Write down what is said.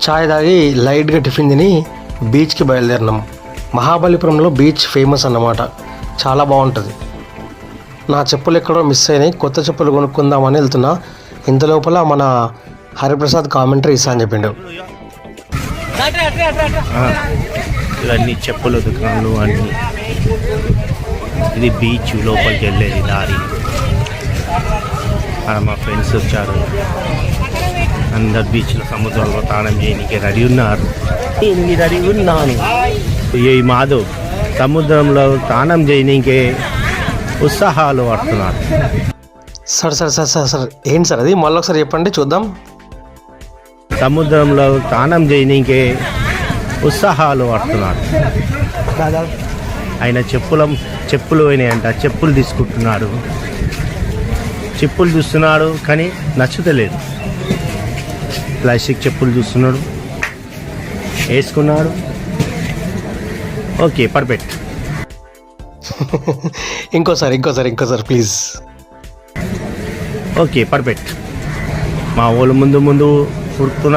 చాయ్ తాగి లైట్గా టిఫిన్ తిని బీచ్కి బయలుదేరినాం. మహాబలిపురంలో బీచ్ ఫేమస్ అన్నమాట, చాలా బాగుంటుంది. నా చెప్పులు ఎక్కడో మిస్ అయినాయి, కొత్త చెప్పులు కొనుక్కుందామని వెళ్తున్నా. ఇంత లోపల మన హరిప్రసాద్ కామెంటరీ ఇస్తా అని చెప్పిండు. ఇవన్నీ చెప్పుల దుకాణాలు అన్నీ. ఇది బీచ్ లోపలికి వెళ్ళేది దారి. అక్కడ మా ఫ్రెండ్స్ వచ్చారు, అందరు బీచ్లో సముద్రంలో తాళం చేయడానికి రెడీ ఉన్నారు. నేను రెడీ ఉన్నాను. ఏ మాధవ్ సముద్రంలో స్నానం చేయనీకే ఉత్సాహాలు పడుతున్నారు. సార్ ఏంటి సార్ అది? మళ్ళీ ఒకసారి చెప్పండి చూద్దాం. సముద్రంలో స్నానం చేయనీకే ఉత్సాహాలు పడుతున్నారు. ఆయన చెప్పులు పోయినాయంట, చెప్పులు తీసుకుంటున్నాడు. చెప్పులు చూస్తున్నాడు కానీ నచ్చుతలేదు. ప్లాస్టిక్ చెప్పులు చూస్తున్నాడు, వేసుకున్నాడు. Okay, perfect. ఇంకోసారి ప్లీజ్. Okay, perfect. మా వాళ్ళు ముందు ఉరుకుతున్నారు.